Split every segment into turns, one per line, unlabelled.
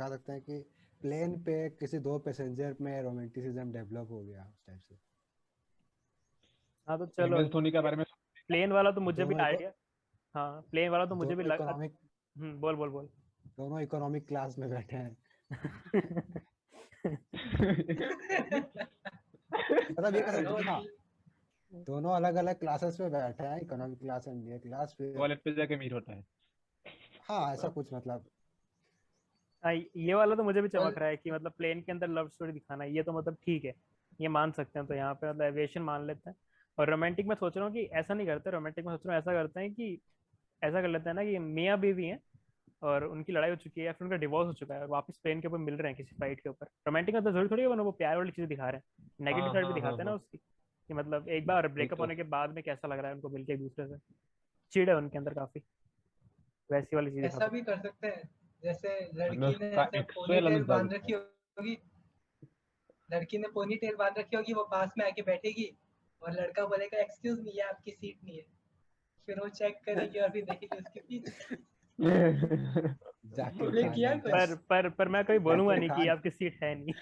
दिखा सकते हैं कि प्लेन पे किसी दो पैसेंजर में रोमांटिसिज्म डेवलप हो गया उस टाइप से।
हाँ तो चलो,
एमएस धोनी के बारे में
प्लेन वाला तो मुझे भी
दोनों
आइडिया, हाँ प्लेन वाला तो मुझे भी
दोनों
लग।
इकोनॉमिक
बोल बोल बोल।
दोनों इकोनॉमिक क्लास में बैठे हैं। मतलब ये कह सकते हैं कि हाँ, दोनों अलग अलग क्लासेस में बैठे हैं, economic class and middle class फिर।
टॉयलेट पे जाके मीट होता है।
हाँ ऐसा कुछ मतलब।
हाँ, ये वाला तो मुझे भी चमक
और
रहा है कि मतलब प्लेन के अंदर लव स्टोरी दिखाना है, ये तो मतलब ठीक है, ये मान सकते हैं। तो यहाँ पे मतलब एविएशन मान लेते हैं। और रोमांटिक में सोच रहा हूँ कि ऐसा नहीं करते, रोमांटिक में सोच रहा हूँ ऐसा करते हैं कि ऐसा कर लेते हैं ना कि मियाँ बीवी हैं और उनकी लड़ाई हो चुकी है या फिर उनका डिवोर्स हो चुका है और वापस प्लेन के ऊपर मिल रहे हैं किसी फाइट के ऊपर। रोमांटिक में तो जरूरी थोड़ी है वो प्यार वाली चीज दिखा रहे हैं, नेगेटिव
हाँ
साइड भी
हाँ हाँ
दिखाते हैं ना
हाँ,
उसकी, कि मतलब एक बार
वही
ब्रेकअप
तो।
होने के बाद में कैसा लग रहा है उनको मिलके एक दूसरे से, चिढ़ है उनके अंदर काफी, वैसी वाली चीज दिखा
ऐसा
सकते
भी कर सकते हैं, जैसे
हमें
लड़की ने
उसका
ऐसे पोनी
एक्चुअल
टेल
अनुसार
बांध रखी
दिखता
होगी, लड़की ने पोनी टेल बांध रखी होगी, वो पास में आके बैठेगी और लड़का बोलेगा एक्सक्यूज मी, ये आपकी सीट नहीं है। फिर वो चेक करेगी और फिर देखेगी उसके पीछे।
है।
जाकिर
तुमने
खान
किया
ने
कुछ?
पर मैं कभी बोलूंगा
जाकिर
नहीं कि ये
खान
आपकी सीट है नहीं।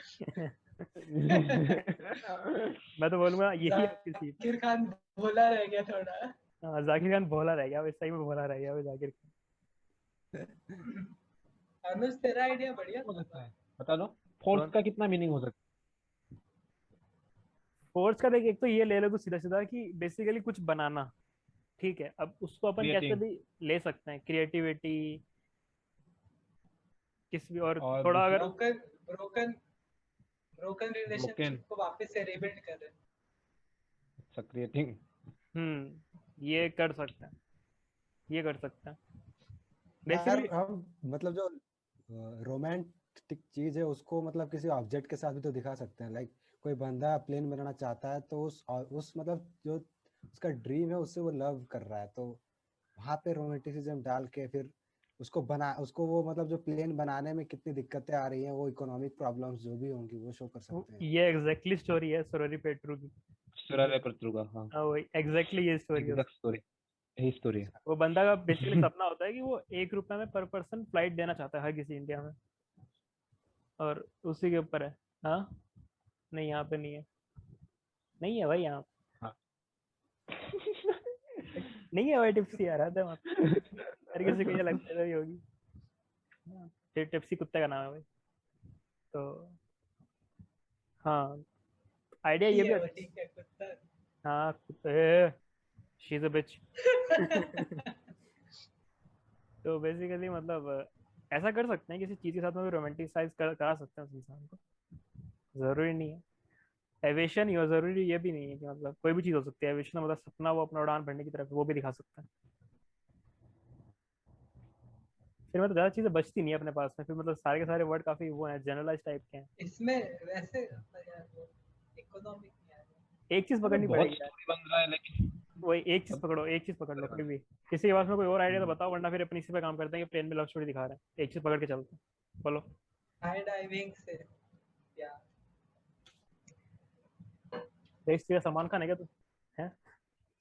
मैं तो बोलूंगा यही आपकी सीट।
जाकिर खान भोला रह गया थोड़ा।
हाँ, जाकिर खान भोला रह गया, वो सही में भोला रह गया वो जाकिर खान।
अनुज तेरा आइडिया बढ़िया
हो सकता
था।
है, बता दो। फोर्स का कितना मीनिंग हो सकता
फोर्स का देख, एक तो ये ले लो कुछ सीधा सीधा कि बेसिकली कुछ बनाना, ठीक है। अब उसको
है?
अपन कैसे
क्रिएटिंग।
भी ले सकते हैं, क्रिएटिविटी किस भी, और
और
थोड़ा अगर
दूसरा
broken broken broken
broken.
Relationship को वापस से रिबिल्ड कर रहे हैं।
अच्छा, क्रिएटिंग।
ये कर सकते हैं, ये कर सकते हैं
यार
बेसिकली।
हम मतलब जो रोमांटिक चीज है उसको मतलब किसी ऑब्जेक्ट के साथ भी तो दिखा सकते हैं। लाइक कोई बंदा प्लेन बनाना चाहता है तो उस मतलब जो उसका ड्रीम है उससे वो लव कर रहा है, तो वहां पे रोमांटिसिज्म डाल के फिर उसको वो मतलब जो प्लेन बनाने में कितनी दिक्कतें आ रही हैं, वो इकोनॉमिक प्रॉब्लम्स जो भी होंगी वो शो कर सकते हैं।
ये एग्जैक्टली स्टोरी है सुरभि पेट्रू की।
सूर्य का, हाँ।
हाँ वही एग्जैक्टली ये स्टोरी है।
एग्जैक्ट स्टोरी, यही स्टोरी है।
वो बंदा का बेसिकली सपना होता है कि वो 1 रुपए में पर पर्सन फ्लाइट देना चाहता है हर किसी इंडिया में, और उसी के ऊपर है। हाँ, नहीं यहाँ पे नहीं है, नहीं है भाई यहाँ,
हाँ।
नहीं है भाई, टिप्सी आ रहा था वहाँ पे। हर किसी को ये लगता है होगी। हाँ, टिप्सी कुत्ते का नाम है भाई। तो हाँ, आइडिया ये
ठीक
भी
है वो,
अच्छा।
ठीक है कुत्ता।
हाँ कुत्ते, शी इज अ बिच। तो बेसिकली मतलब ऐसा कर सकते हैं, किसी चीज के साथ में रोमांटिसाइज करा सकते हैं उस इंसान को, जरूरी नहीं है एविएशन ही हो, जरूरी ये भी नहीं है कि मतलब कोई भी चीज हो सकती है एविएशन, मतलब सपना वो अपना उड़ान भरने की तरफ वो भी दिखा सकता है। फिर मतलब ज्यादा चीजें बचती नहीं है अपने पास में, फिर मतलब सारे के सारे वर्ड काफी वो हैं, जनरलाइज टाइप के हैं।
इसमें वैसे यार वो इकोनॉमिक नहीं आ रहा।
एक चीज
अबे
पकड़नी
बहुत
पड़ेगी यार।
स्टोरी बन रहा है लेकिन।
वही एक चीज
अब
पकड़ो, एक चीज पकड़ लो कोई भी, किसी के पास में कोई और आइडिया तो बताओ, वरना फिर अपनी इसी पे काम करते हैं कि प्लेन में लव स्टोरी दिखा रहे हैं, एक चीज पकड़ के चलते हैं, बोलो।
हाई डाइविंग से या
देख तेरा सलमान खान है क्या तू, है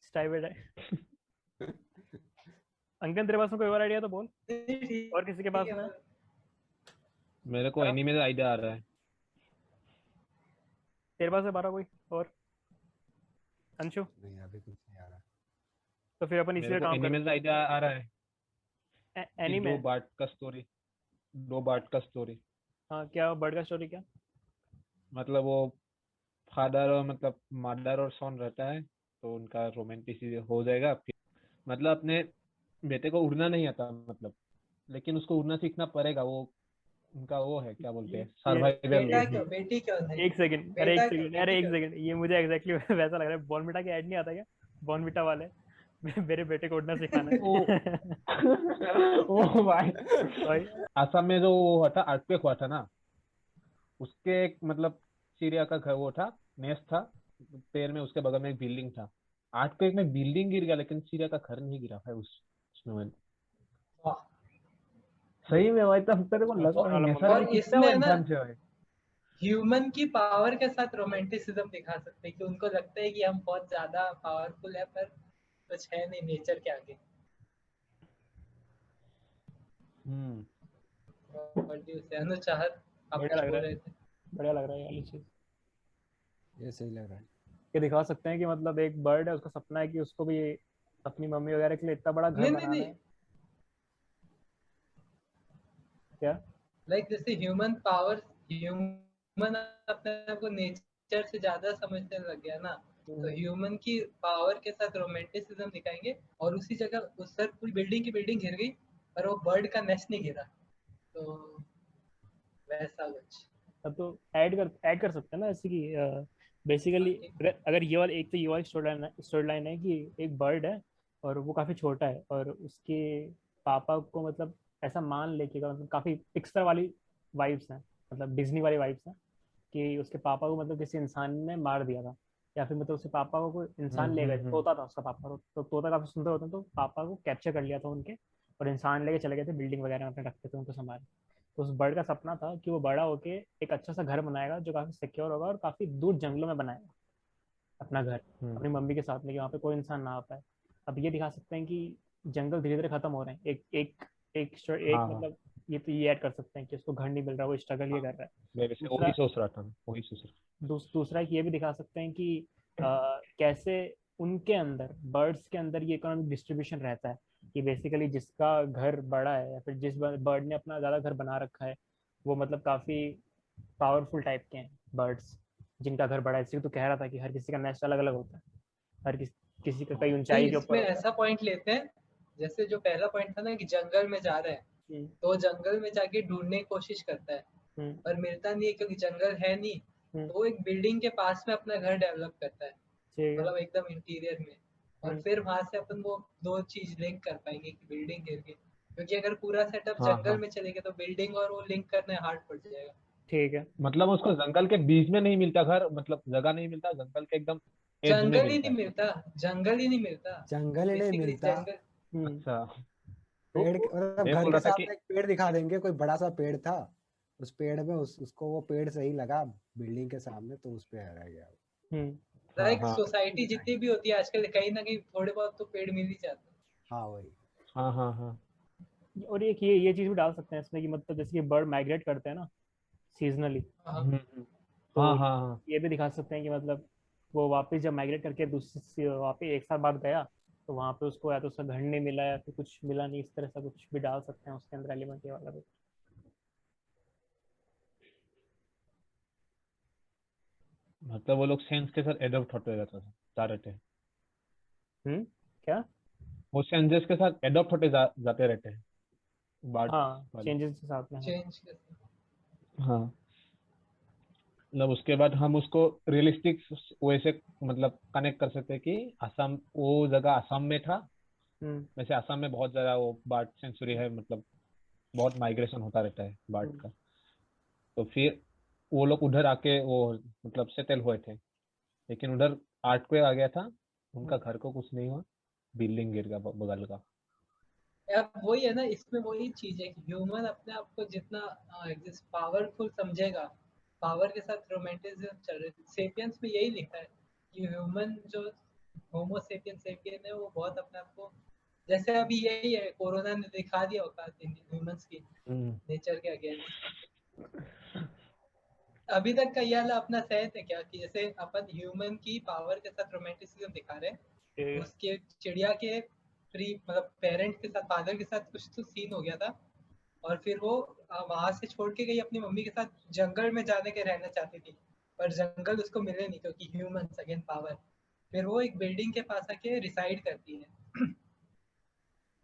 स्टाइल है। अंकन तेरे पास में कोई और आइडिया तो बोल, और किसी के
ठीक
पास
है
में है?
मेरे को
हाँ?
एनीमे का आइडिया आ रहा है।
तेरे पास है 12 कोई और, अंशु?
नहीं अभी कुछ नहीं आ रहा।
तो फिर अपन इसी
मेरे
पे
को
काम
एनीमे का
करते
आइडिया आ रहा है
हैं,
कि
एनीमे।
दो बार्ट का स्टोरी।
हाँ क्या बर्ड का स्टोरी क्या?
मतलब वो फादर और मतलब मदर और सन रहता है, तो उनका रोमांटिक हो जाएगा फिर। मतलब अपने बेटे को उड़ना नहीं आता, मतलब लेकिन उसको उड़ना सीखना पड़ेगा। वो उनका वो है, क्या बोलते
ये
हैं,
ये
सर्वाइवल।
बेटा क्यों बेटी क्यों नहीं?
एक सेकंड, अरे एक
बेटा क्यों
सेकंड, अरे
बेटी
एक
क्यों?
सेकंड, ये मुझे एग्जैक्टली वैसा लग रहा है, बॉर्नविटा की ऐड नहीं आता क्या, बॉर्नविटा वाले, मेरे बेटे को उड़ना सिखाना
ओ।
है।
ओ भाई।
भाई
असम में जो वो हुआ था, अर्थक्वेक हुआ था ना, उसके एक मतलब सीरिया का घर वो था, नेस था, पैर में उसके बगल में एक बिल्डिंग था। अर्थक्वेक में बिल्डिंग गिर गया लेकिन सीरिया का घर नहीं गिरा भाई उसमें।
वाह।
सही में भाई, तब तेरे को लगा भाई
वाला
नेसर
मम्मी।
भी
और
कितना वो
इसमें ना
इंसान से भाई।
ह्यूमन की पावर के साथ रोमांटिसिज्म दिखा सकते हैं कि उनको लगता है कि हम बहुत ज्यादा पावरफुल है, पर कुछ है नहीं नेचर के आगे।
हम्म।
प्रोड्यूस है अनुचाहत, आप
बढ़िया
कुछ
लग
बोल
रहा है,
रहे थे।
बढ़िया लग रहा है ये वाली चीज।
ये सही लग रहा है।
ये दिखा सकते हैं कि मतलब एक बर्ड है, उसका सपना है कि उसको भी अपनी मम्मी वगैरह के लिए इतना बड़ा घर
नहीं नहीं
बनाना
नहीं,
है। क्या?
लाइक जैसे ह्यूमन पावर, ह्यूमन अपने आप को नेचर से ज्यादा समझने लग गया ना, तो ह्यूमन की पावर के साथ रोमांटिसिज्म दिखाएंगे, और उसी जगह उस सर पूरी बिल्डिंग की बिल्डिंग गिर गई पर वो बर्ड का नेस्ट नहीं गिरा, तो वैसा कुछ।
अब तो ऐड कर सकते हैं ना, ऐसे कि बेसिकली अगर ये वाला, एक तो ये वाली स्टोरी लाइन है कि एक बर्ड है और वो काफ़ी छोटा है, और उसके पापा को मतलब ऐसा मान लेके का मतलब काफ़ी पिक्सर वाली वाइब्स हैं, मतलब डिज्नी वाली वाइब्स हैं, कि उसके पापा को मतलब किसी इंसान ने मार दिया था, या फिर मतलब उसके पापा को कोई इंसान ले गए, तोता था उसका पापा, तो तोता काफ़ी सुंदर होता है, तो पापा को कैप्चर कर लिया था उनके, और इंसान लेके चले गए थे, बिल्डिंग वगैरह में अपने रखते थे उनको संभाल। तो उस बर्ड का सपना था कि वो बड़ा होके एक अच्छा सा घर बनाएगा जो काफी सिक्योर होगा, और काफी दूर जंगलों में बनाएगा अपना घर, अपनी मम्मी के साथ लेके, वहाँ पे कोई इंसान ना आ पाए। अब ये दिखा सकते हैं कि जंगल धीरे धीरे खत्म हो रहे हैं, एक एक एक एक
हाँ हाँ,
मतलब ये तो ये ऐड कर सकते हैं कि उसको घर नहीं मिल रहा, वो स्ट्रगल ये कर रहा है।
मैं वैसे वही
दूसरा
सोच रहा था, वही सोच रहा
दूसरा एक ये भी दिखा सकते हैं कि कैसे उनके अंदर, बर्ड्स के अंदर ये इकोनॉमिक डिस्ट्रीब्यूशन रहता है, कि बेसिकली जिसका घर बड़ा है या फिर जिस बर्ड ने अपना ज़्यादा घर बना रखा है, वो मतलब काफ़ी पावरफुल टाइप के हैं बर्ड्स, जिनका घर बड़ा है। इसी तो कह रहा था कि हर किसी का नेस्ट अलग अलग होता है, हर किसी का कई
नहीं,
ऊंचाई के ऊपर
इसमें
होता है।
ऐसा पॉइंट लेते हैं, जैसे जो पहला पॉइंट था ना कि जंगल में जा रहे हैं,
हम्म,
तो जंगल में जाके ढूंढने की कोशिश करता है
हम्म,
पर मिलता नहीं है क्योंकि जंगल है नहीं,
हम्म,
तो वो एक बिल्डिंग के पास में अपना घर डेवलप करता है,
ठीक है।
मतलब एकदम इंटीरियर में, और
हम्म,
फिर वहां से अपन वो दो चीज लिंक कर पाएंगे कि बिल्डिंग गिर गई, क्योंकि अगर पूरा सेटअप
था। हाँ
जंगल
हाँ,
में चलेगा तो बिल्डिंग और वो लिंक करने हार्ड पड़ जाएगा।
ठीक है।
मतलब उसको जंगल के बीच में नहीं मिलता घर, मतलब जगह नहीं मिलता, जंगल के एकदम एज में
जंगल ही
मिलता
नहीं
है।
मिलता, जंगल ही नहीं मिलता,
जंगल ही नहीं
बेसिकली
मिलता।
जंगल।
हम्म।
अच्छा,
तो
पेड़ मतलब
मैं
घर
बोल
के
रहा था कि
सामने एक पेड़ दिखा देंगे, कोई बड़ा सा पेड़ था, उस पेड़ में उसको वो पेड़ सही लगा बिल्डिंग के सामने, तो उस पे रह गया।
हम्म।
हाँ
लाइक
हाँ
सोसाइटी जितनी भी होती है आजकल कहीं ना कहीं थोड़े बहुत तो पेड़ मिल ही जाते
हाँ वही।
हाँ हाँ हाँ।
और एक ये चीज़ भी डाल सकते हैं इसमें कि मतलब जैसे कि बर्ड माइग्रेट करते हैं ना सीजनली,
हैं। हाँ
तो
हाँ हाँ हाँ।
ये भी दिखा सकते हैं कि मतलब वो वापस जब माइग्रेट करके दूसरी वापस एक साल बाद गया, तो वहाँ पे उसको या तो उसका घर नहीं मिला या फिर कुछ मिला नहीं, इस तरह से कुछ भी डाल सकते हैं उसके अंदर एलिमेंट ये वाला भी।
मतलब वो लोग सेंस के साथ एडॉप्ट होते रहते थे, जा रहे थे।
क्या?
वो सेंसेस के साथ एडॉप्ट होते जाते रहते हैं, बार्ड
हाँ,
वाले।
चेंजेस के साथ में, हाँ।
चेंज करते
हाँ, मतलब उसके बाद हम उसको रियलिस्टिक वैसे मतलब कनेक्ट कर सकते हैं कि असम, वो जगह असम में था।
हम्म,
वैसे असम में बहुत ज़्यादा वो बर्ड सेंचुरी है, मतलब बहुत माइग्रेशन होता रहता है बर्ड
हम्म,
का। तो फिर वो लोग उधर आके वो मतलब सेटल हुए थे, लेकिन उधर अर्थक्वेक आ गया था, उनका
हम्म,
घर को कुछ नहीं हुआ, बिल्डिंग गिर गया बगल का।
अब वही है ना, इसमें वही चीज है कि ह्यूमन अपने आप को जितना पावरफुल समझेगा, पावर के साथ रोमांटिज्म चल रहे, सेपियंस में यही लिखा है कि ह्यूमन जो होमो सेपियन सेपियन है वो बहुत अपने आप को, जैसे अभी यही है कोरोना ने दिखा दिया औकात ह्यूमंस की
हम्म।
नेचर के अगेंस्ट। अभी तक का ये वाला अपना सहज है क्या कि जैसे अपन ह्यूमन की पावर के साथ रोमांटिसिज्म दिखा रहे हैं,
ठीक है।
उसके चिड़िया के प्री मतलब पेरेंट के साथ, फादर के साथ कुछ तो सीन हो गया था, और फिर वो वहां से छोड़ के गई अपनी मम्मी के साथ, जंगल में जाने के रहना चाहती थी पर जंगल उसको मिले नहीं क्योंकि ह्यूमंस अगेन पावर। फिर वो एक बिल्डिंग के पास आके रिसाइड करती है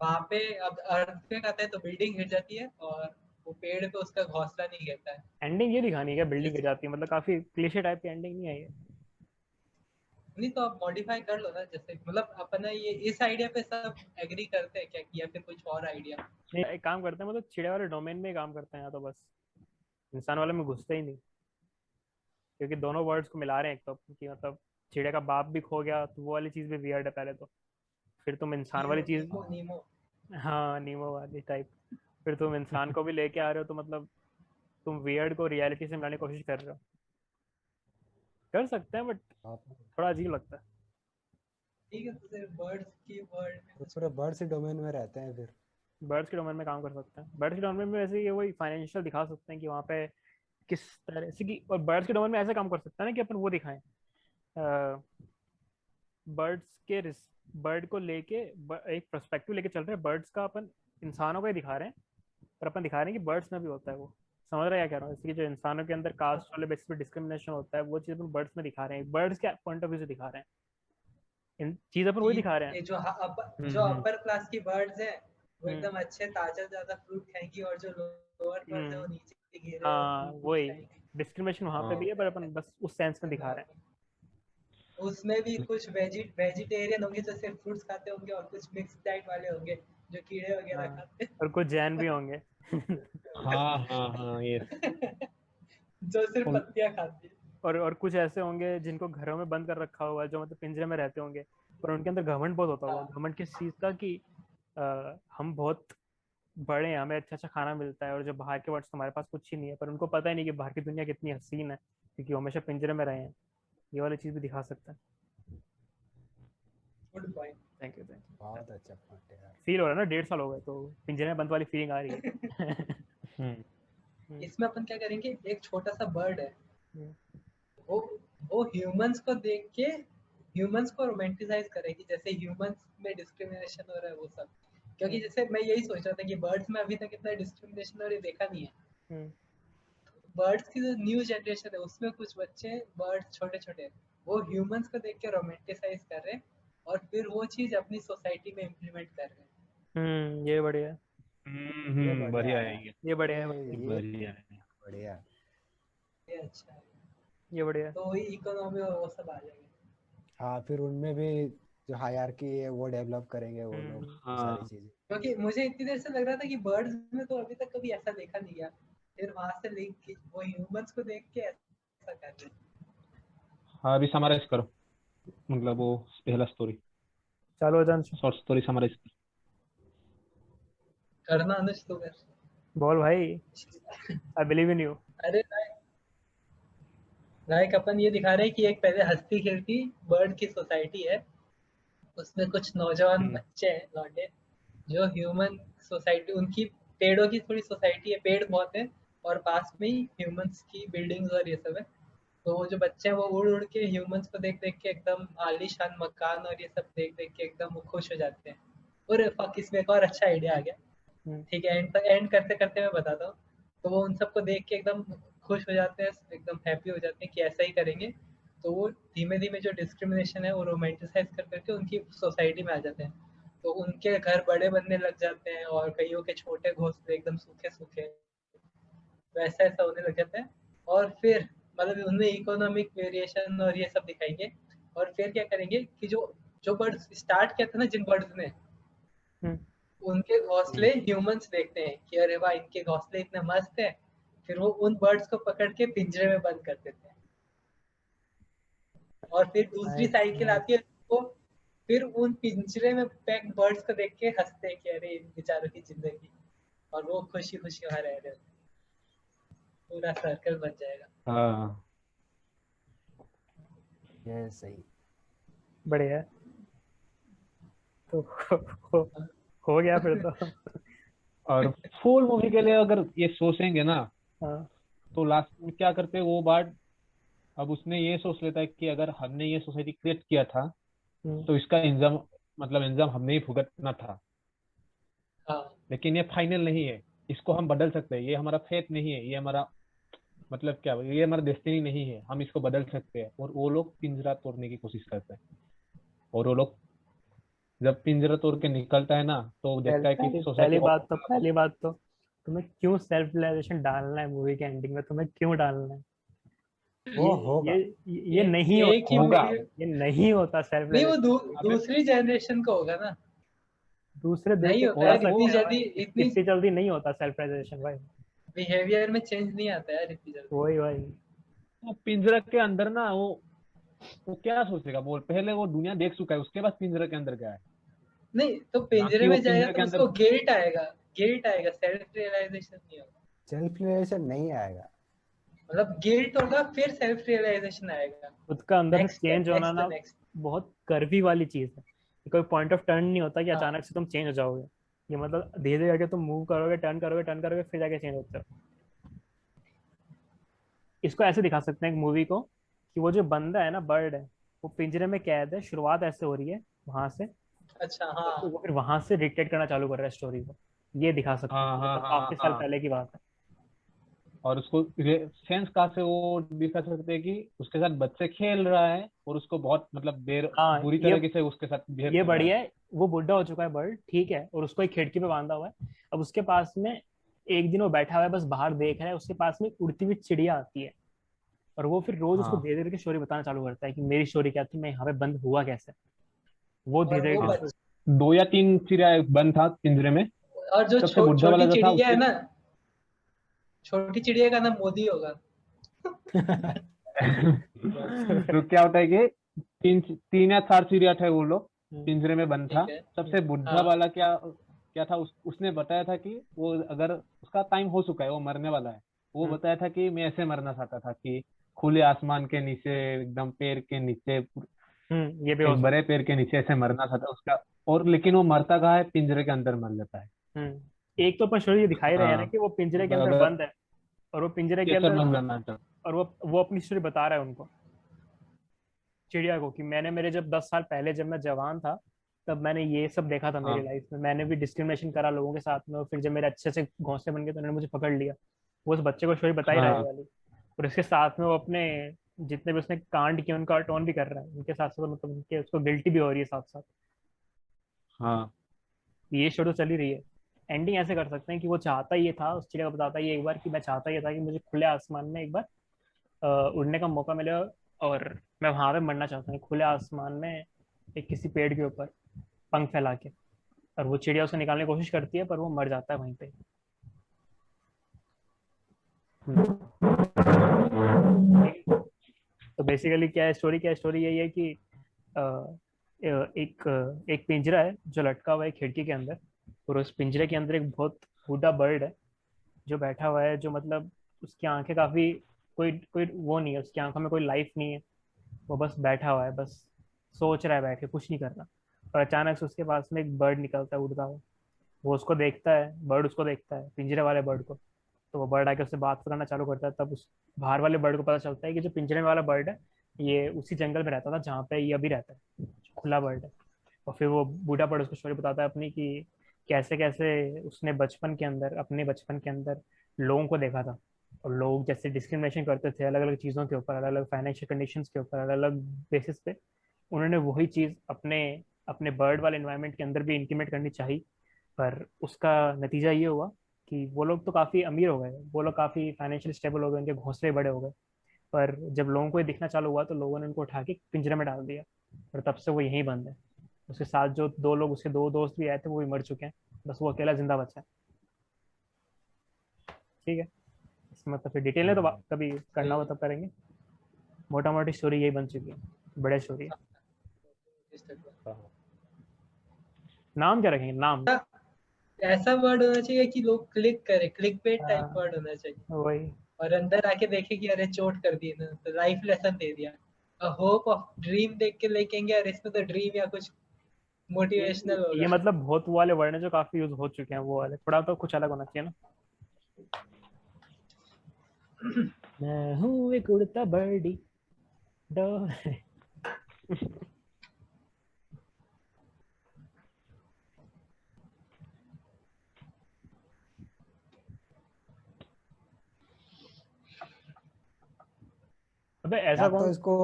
वहां पे। अब अर्थक्वेक आता है तो बिल्डिंग गिर जाती है और वो पेड़ पे उसका घोंसला नहीं गिरता है।
एंडिंग ये दिखानी है क्या, बिल्डिंग गिर
जिस
जाती है, मतलब काफी क्लीशे टाइप की एंडिंग नहीं है ये?
नहीं तो आप मॉडिफाई कर लो ना, जैसे मतलब अपना ये इस आइडिया पे सब एग्री करते हैं क्या कि या फिर कुछ और आइडिया।
नहीं, एक काम करते हैं, मतलब चिड़िया वाले डोमेन में ही काम करते हैं, या तो बस इंसान वाले में घुसते ही नहीं, क्योंकि दोनों वर्ड्स को मिला रहे हैं एक तो, कि मतलब चिड़िया का बाप भी खो गया, तो वो वाली चीज भी वियर्ड है पहले तो। फिर तुम इंसान वाली चीज,
नीमो नीमो।
हाँ नीमो वाली टाइप, फिर तुम इंसान को भी लेके आ रहे हो, तो मतलब तुम वियर्ड को रियलिटी से मिलाने की कोशिश कर रहे हो। कर सकते हैं बट
आप
थोड़ा अजीब लगता है।
ठीक है तो फिर बर्ड्स की वर्ल्ड में
तो
कुछ
पूरे
कर।
बर्ड्स ही डोमेन में रहते हैं फिर।
बर्ड्स के डोमेन में काम कर सकते हैं। बर्ड्स के डोमेन में वैसे ये वही फाइनेंशियल दिखा सकते हैं कि वहाँ पे किस तरह से की, और बर्ड्स के डोमेन में ऐसे काम कर सकते हैं ना कि अपन वो दिखाएं, बर्ड्स के बर्ड को लेके एक पर्सपेक्टिव लेके चल रहे हैं बर्ड्स का, अपन इंसानों को ही दिखा रहे हैं पर अपन दिखा रहे हैं कि बर्ड्स में भी होता है वो। समझ रहे हैं क्या कह रहा हूँ? जैसे कि जो इंसानों के अंदर कास्ट वाले बेसिस पे डिस्क्रिमिनेशन होता है वो चीज़ अपन बर्ड्स में दिखा रहे हैं, बर्ड्स के पॉइंट ऑफ व्यू से दिखा रहे हैं, इन चीज़ अपन वही दिखा रहे हैं।
ये जो
हम्म,
अपर क्लास की बर्ड्स हैं वो
हम्म।
एकदम अच्छे ताजा ताजा फ्रूट खाएंगी, और जो लोअर क्लास है वो नीचे गिरे
हाँ
फ्रूट
वही
खाएंगी।
डिस्क्रिमिनेशन वहाँ पे भी है, पर अपन बस उस सेंस में दिखा रहे हैं।
उसमें भी कुछ वेजिटेरियन होंगे जो सिर्फ फ्रूट्स खाते होंगे, और कुछ मिक्स डाइट वाले होंगे जो कीड़े वगैरह
हाँ,
खाते
और कुछ जैन भी होंगे।
हाँ हाँ हाँ ये
हैं जो सिर्फ
उन-
पत्तियां खाती है।
और कुछ ऐसे होंगे जिनको घरों में बंद कर रखा हुआ है, जो मतलब पिंजरे में रहते होंगे, पर उनके अंदर घमंड बहुत होता होगा।
हाँ।
घमंड किस चीज़ का कि हम बहुत बड़े हैं, हमें अच्छा अच्छा खाना मिलता है, और जो बाहर के वर्ड्स हमारे पास कुछ ही नहीं है, पर उनको पता ही नहीं कि बाहर की दुनिया कितनी हसीन है क्योंकि वो हमेशा पिंजरे में रहे हैं। ये वाली चीज़ भी दिखा सकता है।
Good point.
Thank you, thank you.
बहुत अच्छा पॉइंट है यार।
फील हो रहा है ना, 1.5 साल हो गए तो पिंजरे में बंद वाली फीलिंग आ रही है।
इसमें अपन क्या करेंगे, एक छोटा सा बर्ड है,
हम्म,
वो वो ह्यूमंस को देख के ह्यूमंस को रोमांटिसाइज करेगी, जैसे ह्यूमंस में डिस्क्रिमिनेशन हो रहा है वो सब। क्योंकि जैसे मैं यही सोच रहा था कि बर्ड्स में अभी तक इतना डिस्क्रिमिनेशन और ये देखा नहीं है।
हम्म,
बर्ड्स की जो न्यू जनरेशन है उसमें कुछ बच्चे बर्ड्स छोटे छोटे वो ह्यूमंस को देख के रोमांटिसाइज कर रहे हैं, और फिर वो चीज अपनी सोसाइटी में इम्प्लीमेंट कर रहे हैं।
ये बढ़िया है,
ये बढ़िया
बढ़िया
है
है
यार।
ये बढ़िया है,
ये
बढ़िया है।
बढ़िया।
ये अच्छा है।
ये बढ़िया है।
तो वही इकोनॉमी और वो सब आ जाएंगे।
हाँ, फिर उनमें भी जो हायरार्की है वो डेवलप करेंगे वो लोग, वो सारी
हाँ
चीजें।
क्योंकि मुझे इतनी देर से लग रहा था कि बर्ड्स में तो अभी तक कभी ऐसा देखा नहीं गया, फिर वहां से लिंक की वो ह्यूमंस को देख के ऐसा कर रहे हैं।
हाँ अभी समराइज करो, मतलब वो पहला स्टोरी,
चलो जान,
शॉर्ट स्टोरी समराइज।
करना अनुज तो कर।
बोल भाई, आई बिलीव इन यू।
अरे लाइक अपन ये दिखा रहे हैं कि एक पहले हंसती खेलती बर्ड की सोसाइटी है, उसमें कुछ नौजवान
हम्म
बच्चे हैं लौंडे जो ह्यूमन सोसाइटी, उनकी पेड़ों की थोड़ी सोसाइटी है, पेड़ बहुत है और पास में ही ह्यूमंस की बिल्डिंग्स और ये सब है। तो वो जो बच्चे हैं वो उड़ उड़ के ह्यूमंस को देख देख के एकदम आलीशान मकान और ये सब देख देख के एकदम वो खुश हो जाते हैं। और फक, इसमें एक और अच्छा आइडिया आ गया। ठीक है, एंड करते करते मैं बताता हूँ। तो वो उन सबको देख के एकदम खुश हो जाते हैं, एकदम हैप्पी हो जाते हैं कि ऐसा ही करेंगे। तो वो धीमे धीमे जो डिस्क्रिमिनेशन है वो रोमांटिसाइज कर करके उनकी सोसाइटी में आ जाते हैं। तो उनके घर बड़े बनने लग जाते हैं और कईयों के छोटे घोंसले एकदम सूखे सूखे, वैसा ऐसा होने लग जाता है। और फिर मतलब उनमें इकोनॉमिक वेरिएशन और ये सब दिखाएंगे। और फिर क्या करेंगे कि जो जो बर्ड्स स्टार्ट किया था ना, जिन बर्ड्स ने, उनके घोंसले ह्यूमंस देखते हैं कि अरे वाह इनके घोंसले इतने मस्त है। फिर वो उन बर्ड्स को पकड़ के पिंजरे में बंद कर देते हैं। और फिर दूसरी साइकिल आती है, वो फिर उन पिंजरे में पैक्ड बर्ड्स को देख के हंसते हैं कि अरे इन बेचारों की जिंदगी, और वो खुशी खुशी वहां रह रहे हैं। पूरा सर्कल बन जाएगा।
हाँ
ये सही।
बढ़िया है। तो हो गया फिर तो।
और फुल मूवी के लिए अगर ये सोचेंगे ना,
हाँ,
तो लास्ट में क्या करते हैं वो बात, अब उसने ये सोच लेता है कि अगर हमने ये सोसाइटी क्रिएट किया था तो इसका इंजाम, मतलब इंजाम हमने ही भुगतना था।
हाँ
लेकिन ये फाइनल नहीं है, इसको हम बदल सकते हैं, ये हमारा फेट नहीं है, ये हमारा मतलब क्या, ये हमारा डेस्टिनी नहीं है, हम इसको बदल सकते हैं। और वो लोग पिंजरा तोड़ने की कोशिश करते हैं, और वो लोग जब पिंजरा तोड़ के निकलता है ना तो देखता है कि सोसाइटी
पहली बात तो तुम्हें क्यों सेल्फ रियलाइजेशन डालना है मूवी के एंडिंग में? तुम्हें क्यों डालना है?
वो
ये
होगा।
ये नहीं
एक ही
होगा।
मूवी।
ये नहीं होता सेल्फ
नहीं, वो
रियलाइजेशन।
दूसरी जनरेशन का होगा ना।
दूसरे देश
नहीं
में
होता
हो
यार
सकता
इतनी
है
जल्दी,
भाई,
इतनी
इतनी जल्दी नहीं होता सेल्फ रियलाइजेशन भाई।
बिहेवियर में चेंज नहीं आता यार इतनी जल्दी।
वही भाई।
वो पिंजरा के अंदर ना, वो क्या सोचेगा, वो पहले वो दुनिया देख चुका है, उसके बाद पिंजरा के अंदर क्या है।
नहीं तो
बाकी
पिंजरे
वो
में जाएगा
पिंजरे
तो
के अंदर
उसको गिल्ट आएगा, गिल्ट आएगा, सेल्फ रियलाइजेशन नहीं होगा।
सेल्फ रियलाइजेशन नहीं आएगा।
मतलब गिल्ट होगा फिर सेल्फ रियलाइजेशन आएगा।
खुद का अंदर से
नेक्स्ट
चेंज होना
नेक्स्ट
ना
नेक्स्ट।
बहुत कर्वी वाली चीज है। कोई पॉइंट ऑफ टर्न नहीं होता कि
हाँ
अचानक से तुम चेंज हो जाओगे। ये मतलब धीरे धीरे करके तुम मूव करोगे, टर्न करोगे फिर जाके चेंज होते हो। इसको ऐसे दिखा सकते हैं एक मूवी को कि वो जो बंदा है ना, बर्ड है, वो पिंजरे में कैद है, शुरुआत ऐसे हो रही है वहां से,
अच्छा
तो
हाँ।
वो फिर वहां से डिक्टेट करना चालू कर रहा है स्टोरी को। ये दिखा सकते
हाँ
हैं,
हाँ
मतलब
हाँ
काफी साल
हाँ।
पहले की बात है।
और उसको सेंस कहाँ से वो दिखा सकते हैं कि उसके साथ बच्चे खेल रहा है और उसको बहुत मतलब
हाँ
बुरी तरीके से उसके साथ बिहेव
ये
कर रहा है।
बढ़िया है। वो बुढ़ा हो चुका है बर्ड, ठीक है, और उसको एक खिड़की पे बांधा हुआ है। अब उसके पास में एक दिन वो बैठा हुआ है, बस बाहर देख रहा है, उसके पास में एक उड़ती हुई चिड़िया आती है, और वो फिर रोज उसको
हाँ
धीरे धीरे की स्टोरी बताना चालू करता है कि मेरी स्टोरी क्या थी, मैं यहाँ पे बंद हुआ कैसे। वो धीरे
और
धीरे
वो
हाँ।
की story-
2 या 3 चिड़िया बंद था पिंजरे में।
और जो
सबसे बुढ़ा वाला
छोटी
जो था
चिड़िया है
उसके
ना, छोटी चिड़िया का नाम मोदी होगा।
तो क्या होता है कि 3 3 या 4 चिड़िया थे वो लोग,
हम्म,
पिंजरे में बंद था।
ठीक है।
सबसे बुढ़ा
हाँ
वाला क्या क्या था, उसने बताया था कि वो अगर उसका टाइम हो चुका है, वो मरने वाला है। वो
हम्म,
बताया था कि मैं ऐसे मरना चाहता था कि खुले आसमान के नीचे, एकदम पेड़ के नीचे,
ये भी हो
एक
सकता
बड़े पेड़ के नीचे ऐसे मरना चाहता उसका। और लेकिन वो मरता कहाँ है, पिंजरे के अंदर मर जाता है।
है। एक तो अपन स्टोरी ये दिखाई रहे हैं ना
हाँ।
कि वो पिंजरे के
तो
अंदर
अगर
बंद है, और वो पिंजरे के
कैसे
अंदर,
बन जाना था।
और वो अपनी स्टोरी बता रहा है उनको, चिड़िया को, कि मैंने मेरे जब 10 साल पहले जब मैं जवान था, तब मैंने ये सब देखा था मेरी
हाँ
लाइफ में, मैंने भी डिस्क्रिमिनेशन करा लोगों के साथ में, और फिर जब मेरे अच्छे से घोंसले बन गए तो उन्होंने मुझे पकड़ लिया। वो उस बच्चे को स्टोरी बता ही रहा है ये
हाँ
वाली। और इसके साथ में वो अपने जितने भी उसने कांड किए उनका टोन भी कर रहा है, उनके साथ साथ मतलब उनके उसको गिल्टी भी हो रही है साथ साथ।
हाँ
ये स्टोरी तो चल ही रही है। एंडिंग ऐसे कर सकते हैं कि वो चाहता ये था, उस चिड़िया को बताता ये एक बार कि मैं चाहता ये था कि मुझे खुले आसमान में एक बार उड़ने का मौका मिले, और मैं वहां पे मरना चाहता हूँ खुले आसमान में, एक किसी पेड़ के ऊपर पंख फैला के। और वो चिड़िया उसको निकालने की कोशिश करती है, पर वो मर जाता है वहीं पे। तो बेसिकली क्या है स्टोरी, क्या है स्टोरी यही है कि अ, एक एक पिंजरा है जो लटका हुआ है खिड़की के अंदर, और उस पिंजरे के अंदर एक बहुत बूढ़ा बर्ड है जो बैठा हुआ है, जो मतलब उसकी आंखें काफी, कोई कोई वो नहीं है, उसकी आंखों में कोई लाइफ नहीं है। वो बस बैठा हुआ है, बस सोच रहा है बैठ के, कुछ नहीं कर रहा। और अचानक से उसके पास में एक बर्ड निकलता है उड़ता हुआ। वो उसको देखता है, बर्ड उसको देखता है, पिंजरे वाले बर्ड को। तो वो बर्ड आके उससे बात करना चालू करता है। तब उस बाहर वाले बर्ड को पता चलता है कि जो पिंजरे में वाला बर्ड है, ये उसी जंगल में रहता था जहाँ पे ये अभी रहता है, खुला बर्ड है। और फिर वो बूढ़ा बर्ड उसको स्टोरी बताता है अपनी, कि कैसे कैसे उसने बचपन के अंदर, अपने बचपन के अंदर लोगों को देखा था, और लोग जैसे डिस्क्रिमिनेशन करते थे अलग अलग चीज़ों के ऊपर, अलग अलग फाइनेंशियल कंडीशंस के ऊपर, अलग अलग बेसिस पे, उन्होंने वही चीज़ अपने अपने बर्ड वाले एनवायरनमेंट के अंदर भी इंटीमेट करनी चाहिए। पर उसका नतीजा ये हुआ कि वो लोग तो काफ़ी अमीर हो गए, वो लोग काफ़ी फाइनेंशियल स्टेबल हो गए, उनके घोंसले बड़े हो गए। पर जब लोगों को ये दिखना चालू हुआ तो लोगों ने उनको उठा के पिंजरे में डाल दिया, और तब से वो यहीं बंद है। उसके साथ जो 2 लोग, उसके 2 दोस्त भी आए थे, वो भी मर चुके हैं, बस वो अकेला जिंदा बचा है। ठीक है, इसमें मतलब फिर डिटेल में तो कभी करना हो तब करेंगे। मोटा मोटी स्टोरी यही बन चुकी है, बड़े स्टोरी है। नाम क्या रखेंगे, नाम?
ऐसा वर्ड होना चाहिए कि लोग क्लिक करें, क्लिक पे टाइप
हाँ,
वर्ड होना चाहिए।
वही।
और अंदर आके देखे कि अरे चोट कर दी ना, तो लाइफ लेसन दे दिया। होप ऑफ ड्रीम देख के लिखेंगे, और इसमें तो ड्रीम या कुछ मोटिवेशनल
ये
होगा।
मतलब बहुत वाले वर्ड हैं जो काफी यूज हो चुके हैं, वो वाले थोड़ा तो कुछ अलग होना चाहिए ना। मैं हूँ एक उड़ता बर्डी, डो। अबे ऐसा
या तो
कौन।
इसको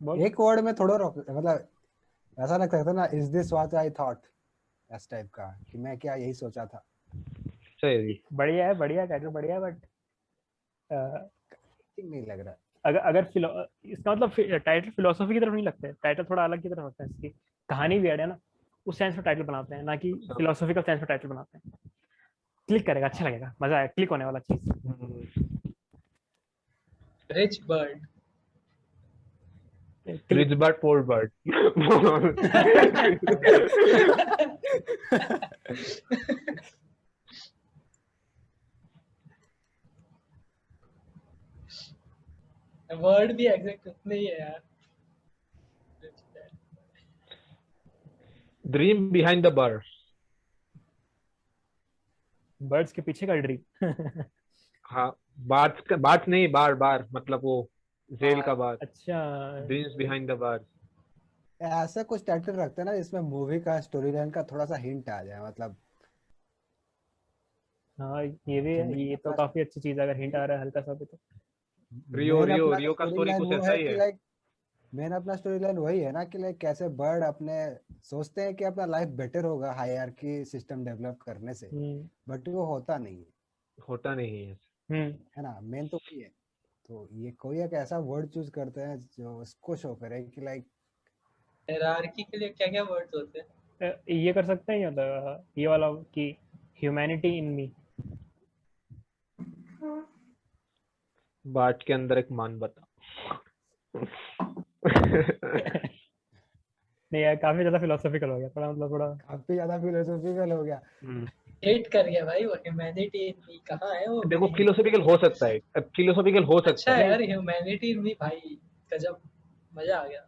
बोल।
एक वर्ड में थोड़ा रोक, मतलब ऐसा लग सकता है ना, is this what I thought, इस टाइप का, कि मैं क्या यही सोचा था।
सही।
बढ़िया है, बढ़िया टाइटल, बढ़िया है, बट
ठीक नहीं लग रहा।
अगर अगर इसका मतलब टाइटल फिलोसफी की तरफ नहीं लगता है, टाइटल थोड़ा अलग की तरफ होता है इसकी। कहानी भी है ना, उस सेंस में टाइटल बनाते हैं, ना कि
अच्छा।
फिलोसफिकल सेंस में टाइटल बनाते हैं। क्लिक करेगा, अच्छा लगेगा, मजा आएगा, क्लिक होने वाला चीज।
Rich bird.
Click.
Rich bird poor bird.
Word भी एग्जैक्ट उतने ही है यार।
Dream behind the bird.
Birds के पीछे का ड्रीम।
हाँ, बार्स नहीं, बार मतलब वो जेल का बार,
अच्छा
ड्रीम्स बिहाइंड द बार।
ऐसा कुछ टाइटल रखते हैं ना जिसमें मूवी का स्टोरी लाइन का थोड़ा सा हिंट आ जाए, मतलब
हाँ ये भी
कि
है, ये तो काफी अच्छी चीज है अगर हिंट आ रहा है हल्का सा भी तो।
रियो का
स्टोरी
स्टोरी
लाइन
कुछ
वो
ऐसा
है
ही
कि
है।
लाइक मेन अपना स्टोरी लाइन वही है ना कि लाइक कैसे बर्ड अपने सोचते हैं कि अपना लाइफ बेटर होगा हायरार्की सिस्टम डेवलप करने से, बट वो होता नहीं है,
होता नहीं है।
है ना, मेन तो वही है। तो ये कोई एक ऐसा वर्ड चूज करते हैं जो इसको शो करे कि लाइक
हायरार्की के लिए क्या क्या वर्ड्स होते हैं?
ये कर सकते हैं, ये वाला कि ह्यूमैनिटी इन मी।
बार्ट के अंदर एक मान बता।
नहीं यार काफी ज्यादा फिलोसॉफिकल हो गया थोड़ा, मतलब थोड़ा।
काफी ज्यादा फिलोसॉफिकल हो गया।
हेट कर गया भाई वो, ह्यूमैनिटी इन मी कहाँ है वो?
देखो फिलोसॉफिकल हो सकता है, फिलोसॉफिकल हो सकता
अच्छा
है
यार, ह्यूमैनिटी इन मी भाई, गजब, मजा आ गया।